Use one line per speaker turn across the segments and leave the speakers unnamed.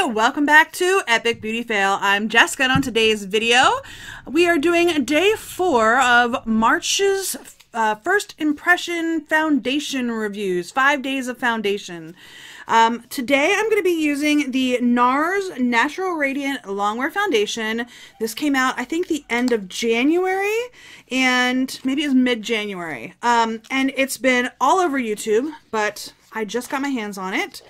welcome back to Epic Beauty Fail. I'm Jessica, and on today's video, we are doing day 4 of March's first impression foundation reviews, 5 days of foundation. Today I'm going to be using the NARS Natural Radiant Longwear Foundation. This came out, I think, the end of January, and maybe it was mid-January. And it's been all over YouTube, but I just got my hands on it.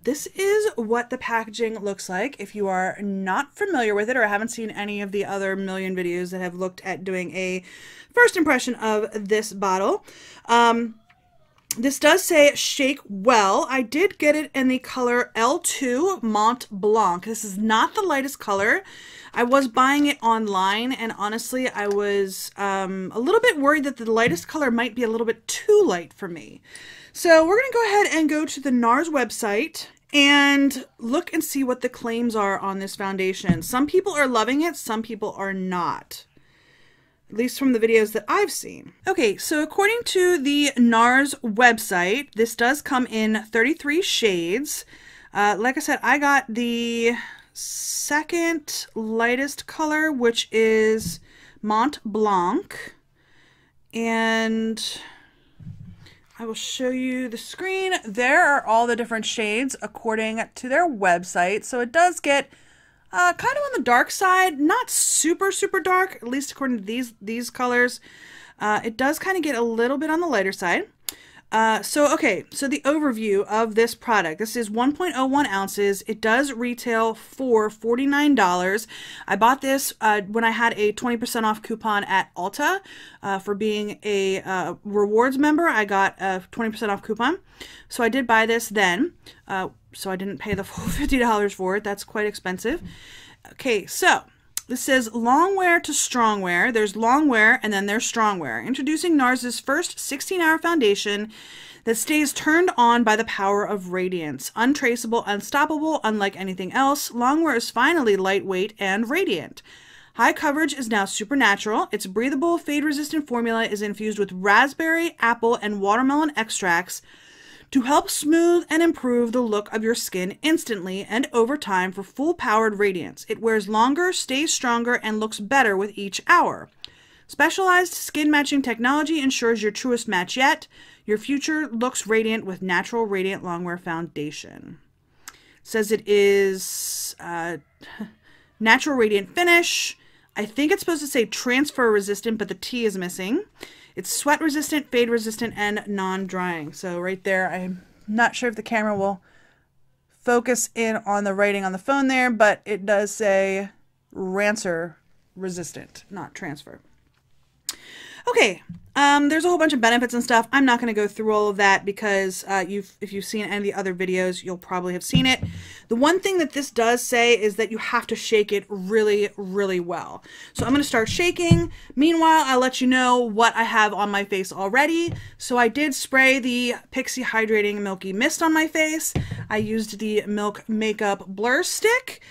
This is what the packaging looks like if you are not familiar with it or haven't seen any of the other million videos that have looked at doing a first impression of this bottle. This does say shake well. I did get it in the color L2 Mont Blanc. This is not the lightest color. I was buying it online, and honestly I was a little bit worried that the lightest color might be a little bit too light for me. So we're going to go ahead and go to the NARS website and look and see what the claims are on this foundation. Some people are loving it, some people are not. At least from the videos that I've seen. Okay, so according to the NARS website, this does come in 33 shades. Like I said, I got the second lightest color, which is Mont Blanc. And I will show you the screen. There are all the different shades according to their website. So it does get kind of on the dark side, not super dark, at least according to these colors. It does kind of get a little bit on the lighter side. So the overview of this product. This is 1.01 ounces. It does retail for $49. I bought this when I had a 20% off coupon at Ulta for being a rewards member. I got a 20% off coupon. So I did buy this then. So I didn't pay the full $50 for it. That's quite expensive. Okay, so this says longwear to strongwear. There's longwear and then there's strongwear. Introducing NARS's first 16-hour foundation that stays turned on by the power of radiance. Untraceable, unstoppable, unlike anything else, longwear is finally lightweight and radiant. High coverage is now supernatural. Its breathable, fade-resistant formula is infused with raspberry, apple, and watermelon extracts to help smooth and improve the look of your skin instantly and over time for full-powered radiance. It wears longer, stays stronger, and looks better with each hour. Specialized skin-matching technology ensures your truest match yet. Your future looks radiant with Natural Radiant Longwear Foundation. It says it is natural radiant finish. I think it's supposed to say transfer resistant, but the T is missing. It's sweat resistant, fade resistant, and non-drying. So right there, I'm not sure if the camera will focus in on the writing on the phone there, but it does say rancer resistant, not transfer. Okay, there's a whole bunch of benefits and stuff. I'm not going to go through all of that because if you've seen any of the other videos, you'll probably have seen it. The one thing that this does say is that you have to shake it really, really well. So I'm going to start shaking. Meanwhile, I'll let you know what I have on my face already. So I did spray the Pixie Hydrating Milky Mist on my face. I used the Milk Makeup Blur Stick.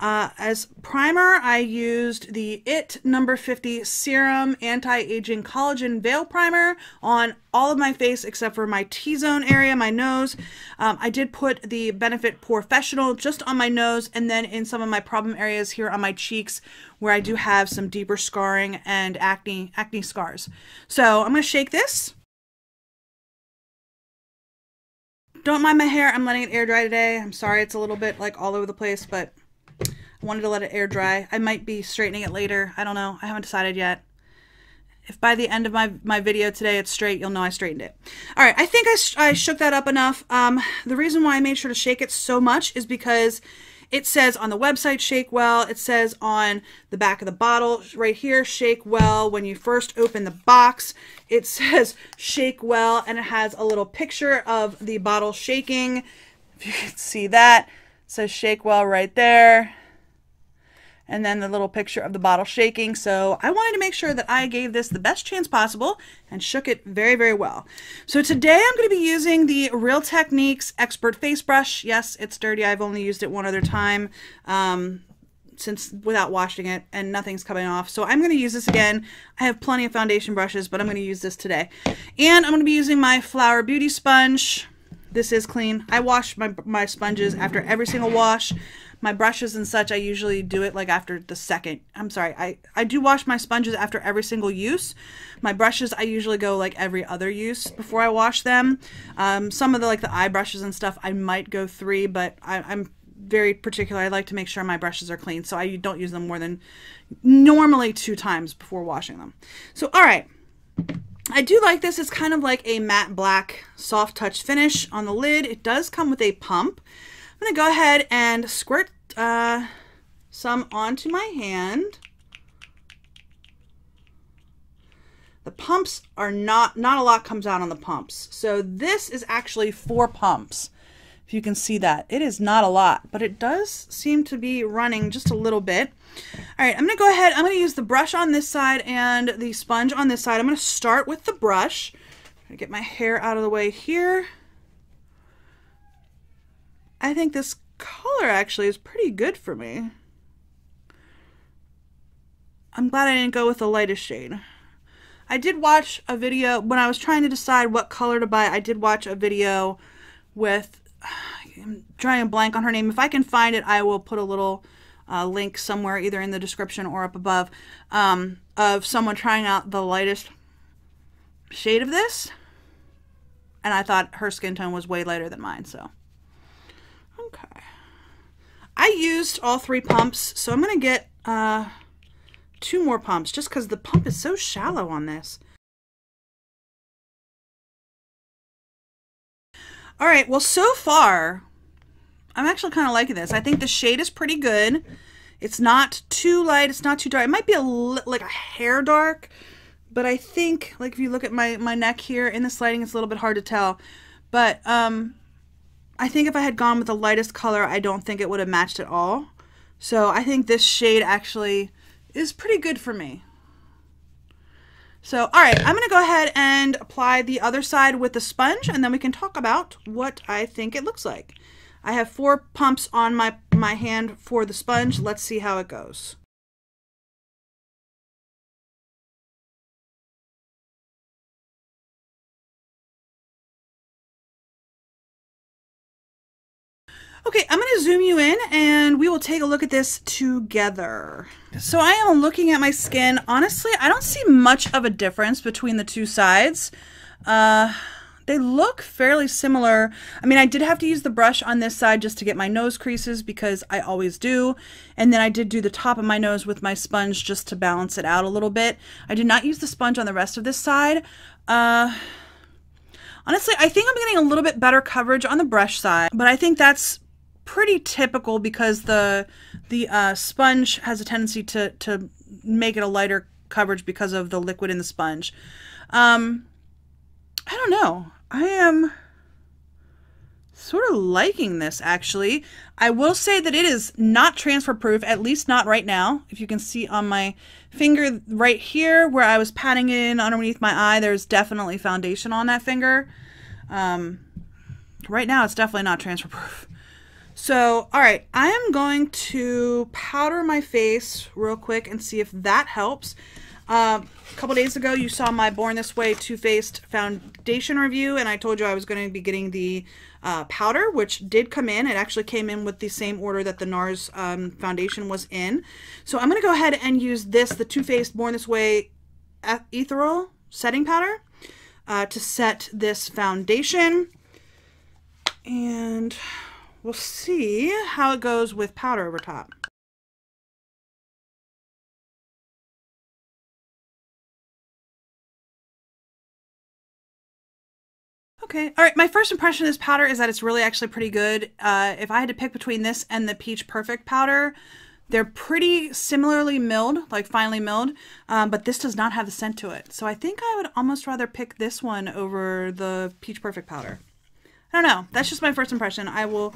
As primer, I used the IT No. 50 Serum Anti-Aging Collagen Veil Primer on all of my face except for my T-zone area, my nose. I did put the Benefit Professional just on my nose and then in some of my problem areas here on my cheeks where I do have some deeper scarring and acne scars. So I'm going to shake this. Don't mind my hair. I'm letting it air dry today. I'm sorry it's a little bit like all over the place, but I wanted to let it air dry. I might be straightening it later. I don't know. I haven't decided yet. If by the end of my video today it's straight, you'll know I straightened it. All right, I think I shook that up enough. The reason why I made sure to shake it so much is because it says on the website, shake well. It says on the back of the bottle right here, shake well. When you first open the box, it says shake well, and it has a little picture of the bottle shaking. If you can see that, it says shake well right there. And then the little picture of the bottle shaking. So I wanted to make sure that I gave this the best chance possible and shook it very, very well. So today I'm going to be using the Real Techniques Expert Face Brush. Yes, it's dirty. I've only used it one other time since without washing it, and nothing's coming off. So I'm going to use this again. I have plenty of foundation brushes, but I'm going to use this today. And I'm going to be using my Flower Beauty sponge. this is clean. I wash my sponges after every single wash. My brushes and such, I usually do it like after the second. I'm sorry, I do wash my sponges after every single use. My brushes, I usually go like every other use before I wash them. Some of the like the eye brushes and stuff, I might go 3, but I'm very particular. I like to make sure my brushes are clean, so I don't use them more than normally 2 times before washing them. So, all right. I do like this. It's kind of like a matte black soft touch finish on the lid. It does come with a pump. I'm going to go ahead and squirt some onto my hand. The pumps are not a lot comes out on the pumps. So this is actually 4 pumps. If you can see that. It is not a lot, but it does seem to be running just a little bit. All right, I'm going to go ahead. I'm going to use the brush on this side and the sponge on this side. I'm going to start with the brush. I'm going to get my hair out of the way here. I think this color actually is pretty good for me. I'm glad I didn't go with the lightest shade. I did watch a video when I was trying to decide what color to buy. I did watch a video with, I'm drawing a blank on her name. If I can find it, I will put a little link somewhere, either in the description or up above, of someone trying out the lightest shade of this. And I thought her skin tone was way lighter than mine, so. Okay. I used all 3 pumps, so I'm going to get 2 more pumps, just because the pump is so shallow on this. All right, well, so far, I'm actually kind of liking this. I think the shade is pretty good. It's not too light. It's not too dark. It might be like a hair dark, but I think, like, if you look at my neck here in this lighting, it's a little bit hard to tell. But I think if I had gone with the lightest color, I don't think it would have matched at all. So I think this shade actually is pretty good for me. So, all right, I'm going to go ahead and apply the other side with the sponge, and then we can talk about what I think it looks like. I have 4 pumps on my hand for the sponge. Let's see how it goes. Okay, I'm going to zoom you in and we will take a look at this together. So I am looking at my skin. Honestly, I don't see much of a difference between the 2 sides. They look fairly similar. I mean, I did have to use the brush on this side just to get my nose creases because I always do. And then I did do the top of my nose with my sponge just to balance it out a little bit. I did not use the sponge on the rest of this side. Honestly, I think I'm getting a little bit better coverage on the brush side, but I think that's pretty typical because the sponge has a tendency to make it a lighter coverage because of the liquid in the sponge. I don't know. I am sort of liking this, actually. I will say that it is not transfer proof, at least not right now. If you can see on my finger right here where I was patting in underneath my eye, there's definitely foundation on that finger. Right now it's definitely not transfer proof. So, all right, I am going to powder my face real quick and see if that helps. A couple days ago, you saw my Born This Way Too Faced foundation review, and I told you I was going to be getting the powder, which did come in. It actually came in with the same order that the NARS foundation was in. So I'm going to go ahead and use this, the Too Faced Born This Way Ethereal Setting Powder, to set this foundation. And we'll see how it goes with powder over top. Okay, all right, my first impression of this powder is that it's really actually pretty good. If I had to pick between this and the Peach Perfect powder, they're pretty similarly milled, like finely milled, but this does not have the scent to it. So I think I would almost rather pick this one over the Peach Perfect powder. I don't know. That's just my first impression. I will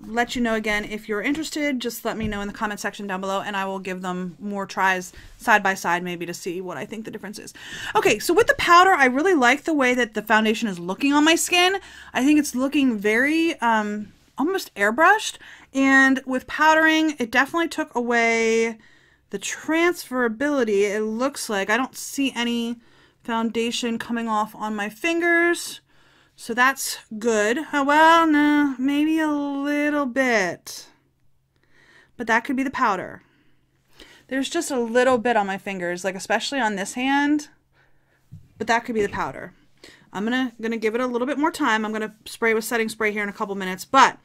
let you know again if you're interested. Just let me know in the comment section down below and I will give them more tries side by side maybe to see what I think the difference is. Okay, so with the powder, I really like the way that the foundation is looking on my skin. I think it's looking very almost airbrushed. And with powdering, it definitely took away the transferability. It looks like I don't see any foundation coming off on my fingers. So that's good. Oh, well, no, maybe a little bit. But that could be the powder. There's just a little bit on my fingers, like especially on this hand. But that could be the powder. I'm gonna give it a little bit more time. I'm gonna spray with setting spray here in a couple minutes, but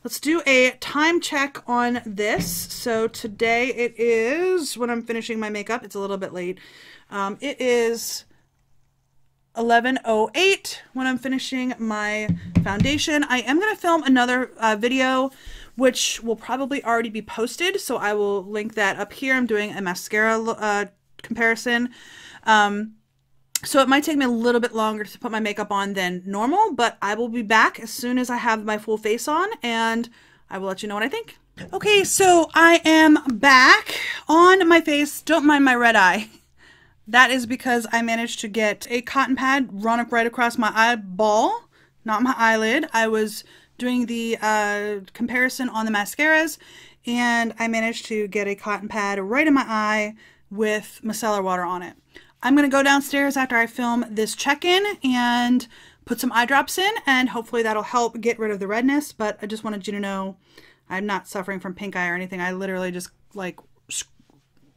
let's do a time check on this. So today it is, when I'm finishing my makeup, it's a little bit late. It is 11:08 when I'm finishing my foundation. I am gonna film another video, which will probably already be posted, so I will link that up here. I'm doing a mascara comparison. So it might take me a little bit longer to put my makeup on than normal, but I will be back as soon as I have my full face on, and I will let you know what I think. Okay, so I am back on my face. Don't mind my red eye. That is because I managed to get a cotton pad run up right across my eyeball, not my eyelid. I was doing the comparison on the mascaras, and I managed to get a cotton pad right in my eye with micellar water on it. I'm going to go downstairs after I film this check-in and put some eye drops in, and hopefully that'll help get rid of the redness. But I just wanted you to know I'm not suffering from pink eye or anything. I literally just, like,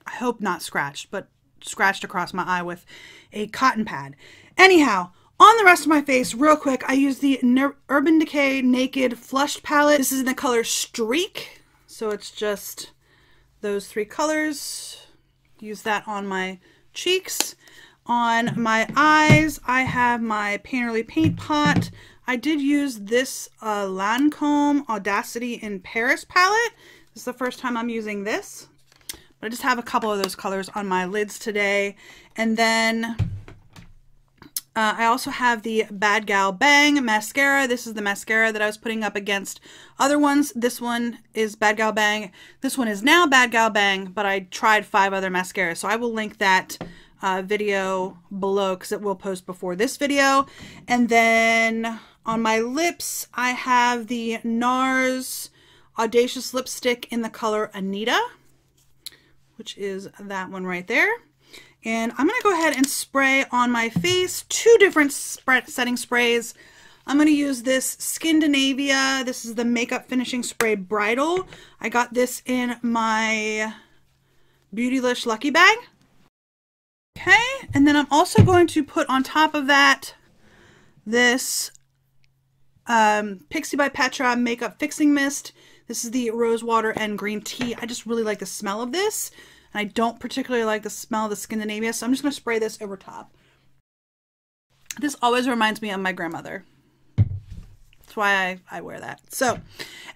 I hope not scratched, but scratched across my eye with a cotton pad. Anyhow, on the rest of my face, real quick, I use the Urban Decay Naked Flushed Palette. This is in the color Streak, so it's just those three colors. Use that on my cheeks. On my eyes, I have my Painterly Paint Pot. I did use this Lancome Audacity in Paris palette. This is the first time I'm using this. But I just have a couple of those colors on my lids today. And then I also have the Bad Gal Bang mascara. This is the mascara that I was putting up against other ones. This one is Bad Gal Bang. This one is now Bad Gal Bang, but I tried 5 other mascaras. So I will link that video below because it will post before this video. And then on my lips, I have the NARS Audacious Lipstick in the color Anita, which is that one right there. And I'm going to go ahead and spray on my face 2 different setting sprays. I'm going to use this Skindinavia. This is the Makeup Finishing Spray Bridal. I got this in my Beautylish Lucky Bag. Okay, and then I'm also going to put on top of that this Pixie by Petra Makeup Fixing Mist. This is the Rose Water and Green Tea. I just really like the smell of this. And I don't particularly like the smell of the Skindinavia, so I'm just going to spray this over top. This always reminds me of my grandmother. That's why I wear that. So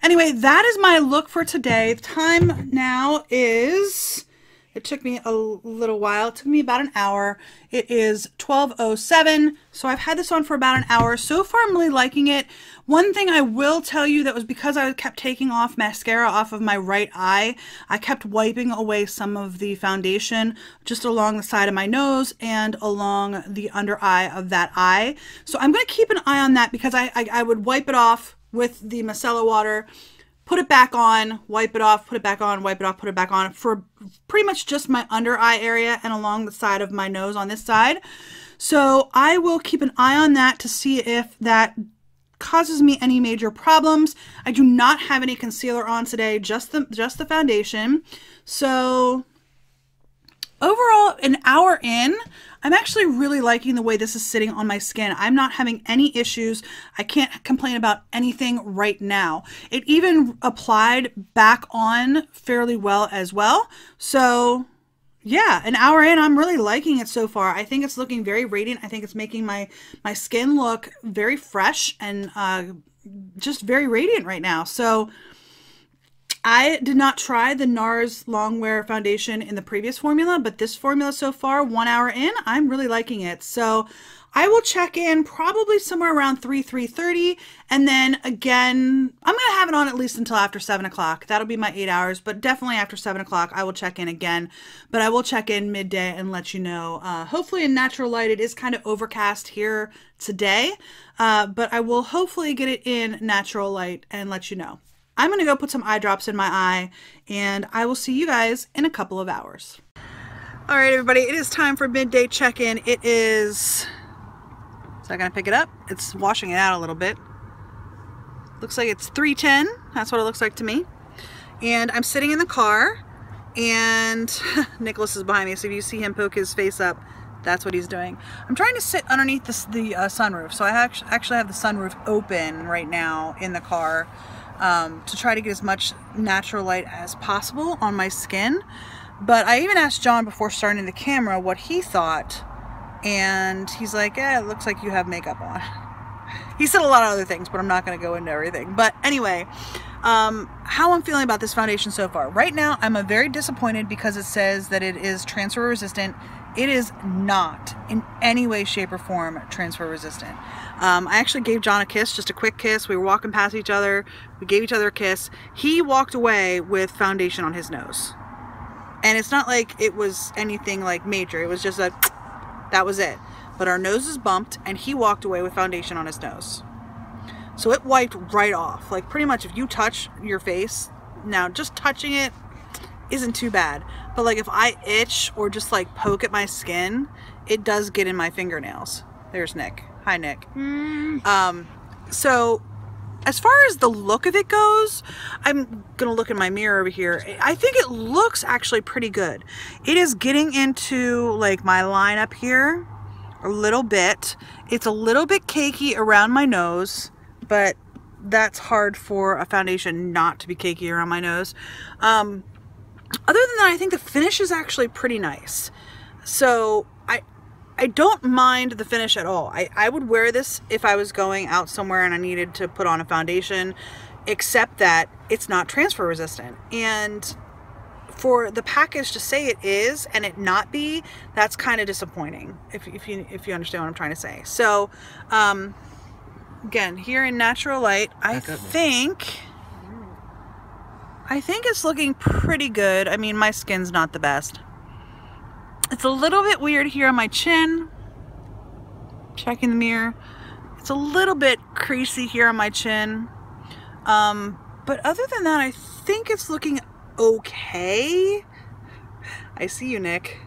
anyway, that is my look for today. The time now is, it took me a little while. It took me about an hour. It is 12:07, so I've had this on for about an hour. So far, I'm really liking it. One thing I will tell you that was because I kept taking off mascara off of my right eye. I kept wiping away some of the foundation just along the side of my nose and along the under eye of that eye. So I'm going to keep an eye on that because I would wipe it off with the micellar water, put it back on, wipe it off, put it back on, wipe it off, put it back on for pretty much just my under eye area and along the side of my nose on this side. So I will keep an eye on that to see if that causes me any major problems. I do not have any concealer on today, just the foundation. So overall, an hour in, I'm actually really liking the way this is sitting on my skin. I'm not having any issues. I can't complain about anything right now. It even applied back on fairly well as well. So yeah, an hour in, I'm really liking it so far. I think it's looking very radiant. I think it's making my skin look very fresh and just very radiant right now. So I did not try the NARS Longwear foundation in the previous formula, but this formula so far, 1 hour in, I'm really liking it. So I will check in probably somewhere around 3:30, and then again, I'm going to have it on at least until after 7 o'clock. That'll be my 8 hours, but definitely after 7 o'clock, I will check in again. But I will check in midday and let you know. Hopefully in natural light, it is kind of overcast here today, but I will hopefully get it in natural light and let you know. I'm going to go put some eye drops in my eye, and I will see you guys in a couple of hours. All right, everybody, it is time for midday check-in. It is So I'm going to pick it up. It's washing it out a little bit. Looks like it's 310. That's what it looks like to me. And I'm sitting in the car, and Nicholas is behind me, so if you see him poke his face up, that's what he's doing. I'm trying to sit underneath the sunroof, so I actually have the sunroof open right now in the car to try to get as much natural light as possible on my skin. But I even asked John before starting the camera what he thought, and he's like, yeah, it looks like you have makeup on. He said a lot of other things, but I'm not going to go into everything. But anyway, how I'm feeling about this foundation so far. Right now, I'm very disappointed because it says that it is transfer resistant. It is not in any way, shape, or form transfer resistant. I actually gave John a kiss, just a quick kiss. We were walking past each other. We gave each other a kiss. He walked away with foundation on his nose. And it's not like it was anything like major. It was just that was it. But our noses bumped, and he walked away with foundation on his nose. So it wiped right off. Like, pretty much if you touch your face, now just touching it isn't too bad. But like if I itch or just like poke at my skin, it does get in my fingernails. There's Nick. Hi, Nick. So as far as the look of it goes, I'm gonna look in my mirror over here. I think it looks actually pretty good. It is getting into like my line up here a little bit. It's a little bit cakey around my nose, but that's hard for a foundation not to be cakey around my nose. Other than that, I think the finish is actually pretty nice. So I don't mind the finish at all. I would wear this if I was going out somewhere and I needed to put on a foundation, except that it's not transfer resistant. And for the package to say it is and it not be, that's kind of disappointing, if you understand what I'm trying to say. So again, here in natural light, I think it's looking pretty good. I mean, my skin's not the best. It's a little bit weird here on my chin. Checking the mirror. It's a little bit creasy here on my chin. But other than that, I think it's looking okay. I see you, Nick.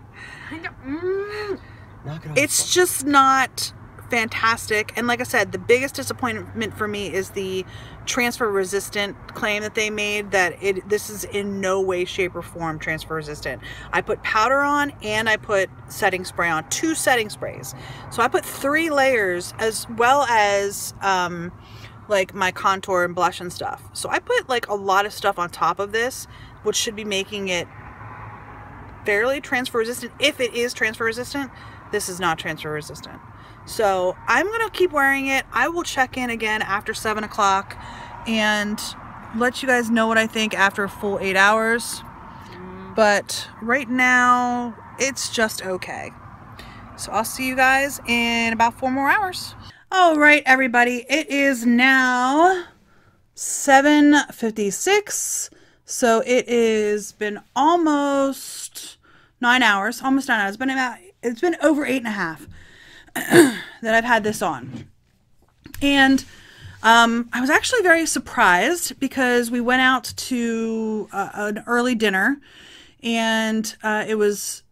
It's just not fantastic. And like I said, the biggest disappointment for me is the transfer resistant claim that they made, that this is in no way, shape, or form transfer resistant. I put powder on and I put setting spray on, 2 setting sprays. So I put 3 layers, as well as like my contour and blush and stuff. So I put like a lot of stuff on top of this, which should be making it fairly transfer resistant. If it is transfer resistant, this is not transfer resistant. So I'm gonna keep wearing it. I will check in again after 7 o'clock and let you guys know what I think after a full 8 hours. But right now, it's just okay. So I'll see you guys in about 4 more hours. All right, everybody, it is now 7:56. So it has been almost 9 hours, almost 9 hours. It's been over 8.5 that I've had this on. And I was actually very surprised because we went out to an early dinner, and it was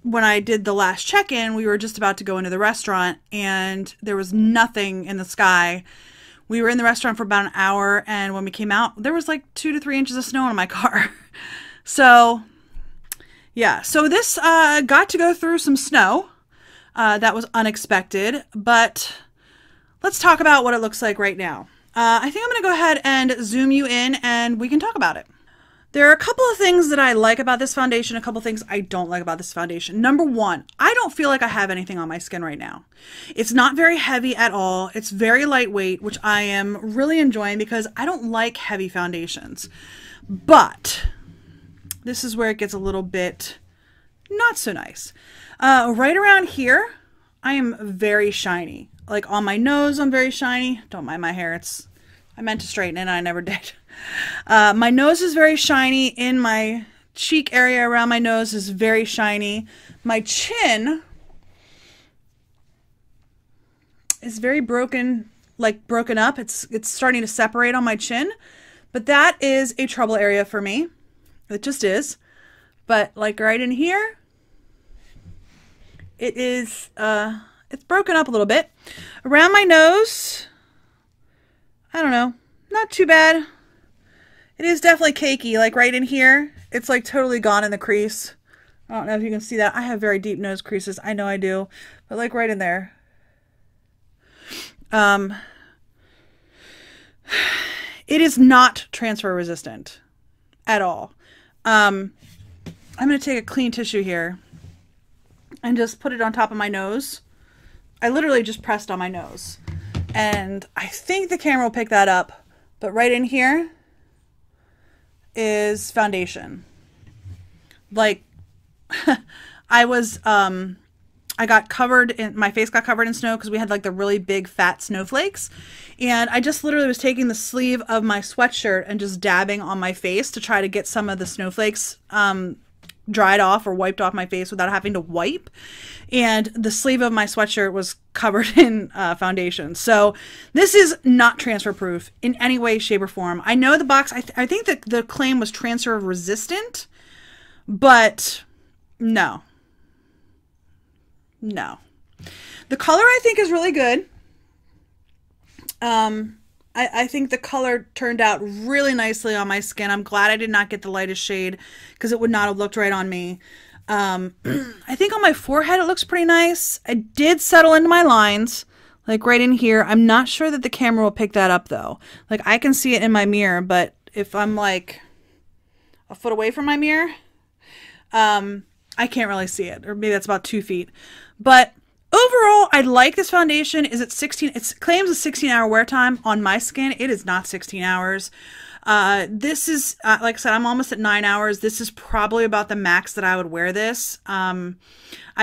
when I did the last check-in, we were just about to go into the restaurant, and there was nothing in the sky. We were in the restaurant for about an hour, and when we came out, there was like 2 to 3 inches of snow on my car. So yeah, so this got to go through some snow. That was unexpected, but let's talk about what it looks like right now. I think I'm going to go ahead and zoom you in and we can talk about it. There are a couple of things that I like about this foundation, a couple of things I don't like about this foundation. Number one, I don't feel like I have anything on my skin right now. It's not very heavy at all. It's very lightweight, which I am really enjoying because I don't like heavy foundations. But this is where it gets a little bit not so nice. Right around here, I am very shiny. Like on my nose, I'm very shiny. Don't mind my hair. I meant to straighten it and I never did. My nose is very shiny. In my cheek area around my nose is very shiny. My chin is very broken, like broken up. It's starting to separate on my chin, but that is a trouble area for me. It just is. But like right in here, it is it's broken up a little bit. Around my nose, I don't know, not too bad. It is definitely cakey, like right in here. It's like totally gone in the crease. I don't know if you can see that. I have very deep nose creases. I know I do, but like right in there. It is not transfer resistant at all. I'm going to take a clean tissue here and just put it on top of my nose. I literally just pressed on my nose. And I think the camera will pick that up. But right in here is foundation. Like, I got covered in, my face got covered in snow because we had like the really big fat snowflakes. And I just literally was taking the sleeve of my sweatshirt and just dabbing on my face to try to get some of the snowflakes dried off or wiped off my face without having to wipe. And the sleeve of my sweatshirt was covered in foundation. So this is not transfer proof in any way, shape, or form. I know the box, I think that the claim was transfer resistant, but no. No. The color I think is really good. I think the color turned out really nicely on my skin. I'm glad I did not get the lightest shade because it would not have looked right on me. I think on my forehead it looks pretty nice. I did settle into my lines, like right in here. I'm not sure that the camera will pick that up though. Like I can see it in my mirror, but if I'm like a foot away from my mirror, I can't really see it, or maybe that's about 2 feet. But overall, I like this foundation. Is it 16? It claims a 16-hour wear time on my skin. It is not 16 hours. This is, like I said, I'm almost at 9 hours. This is probably about the max that I would wear this. I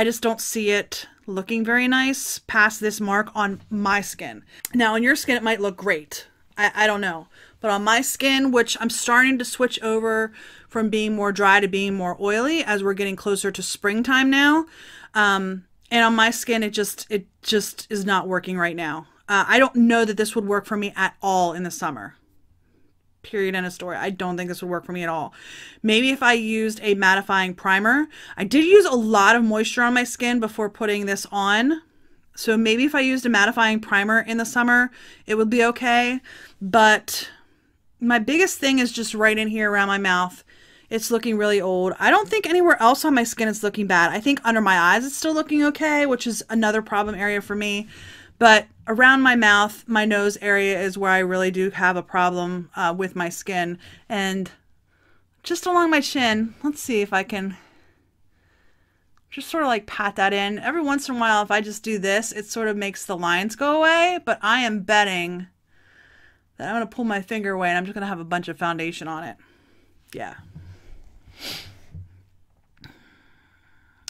just don't see it looking very nice past this mark on my skin. Now, on your skin, it might look great. I don't know. But on my skin, which I'm starting to switch over from being more dry to being more oily as we're getting closer to springtime now. And on my skin, it just is not working right now. I don't know that this would work for me at all in the summer. Period, end of story. I don't think this would work for me at all. Maybe if I used a mattifying primer. I did use a lot of moisture on my skin before putting this on. So maybe if I used a mattifying primer in the summer, it would be okay. But my biggest thing is just right in here around my mouth. It's looking really old. I don't think anywhere else on my skin it's looking bad. I think under my eyes it's still looking okay, which is another problem area for me. But around my mouth, my nose area is where I really do have a problem with my skin. And just along my chin, let's see if I can just sort of like pat that in. Every once in a while, if I just do this, it sort of makes the lines go away. But I am betting that I'm going to pull my finger away and I'm just going to have a bunch of foundation on it. Yeah.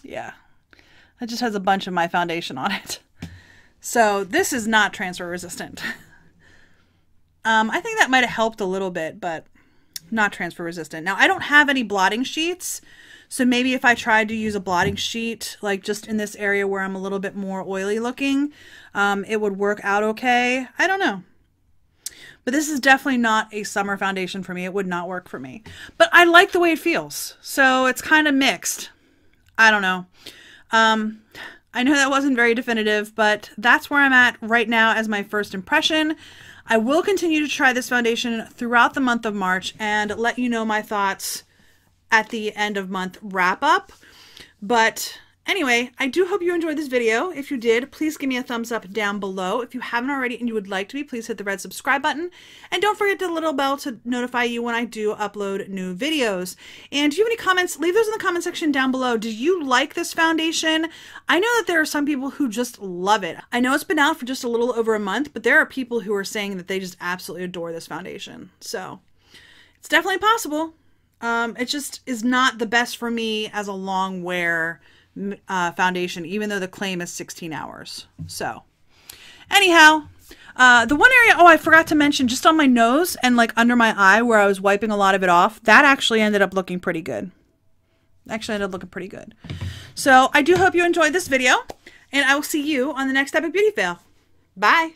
Yeah. It just has a bunch of my foundation on it. So this is not transfer resistant. I think that might have helped a little bit, but not transfer resistant. Now I don't have any blotting sheets. So maybe if I tried to use a blotting sheet, like just in this area where I'm a little bit more oily looking, it would work out okay. I don't know. But this is definitely not a summer foundation for me. It would not work for me. But I like the way it feels. So it's kind of mixed. I don't know. I know that wasn't very definitive, but that's where I'm at right now as my first impression. I will continue to try this foundation throughout the month of March and let you know my thoughts at the end of month wrap up. But anyway, I do hope you enjoyed this video. If you did, please give me a thumbs up down below. If you haven't already and you would like to be, please hit the red subscribe button. And don't forget the little bell to notify you when I do upload new videos. And do you have any comments? Leave those in the comment section down below. Did you like this foundation? I know that there are some people who just love it. I know it's been out for just a little over a month, but there are people who are saying that they just absolutely adore this foundation. So it's definitely possible. It just is not the best for me as a long wear foundation, even though the claim is 16 hours. So anyhow, the one area, oh, I forgot to mention, just on my nose and like under my eye where I was wiping a lot of it off, that actually ended up looking pretty good. So I do hope you enjoyed this video, and I will see you on the next Epic Beauty Fail. Bye.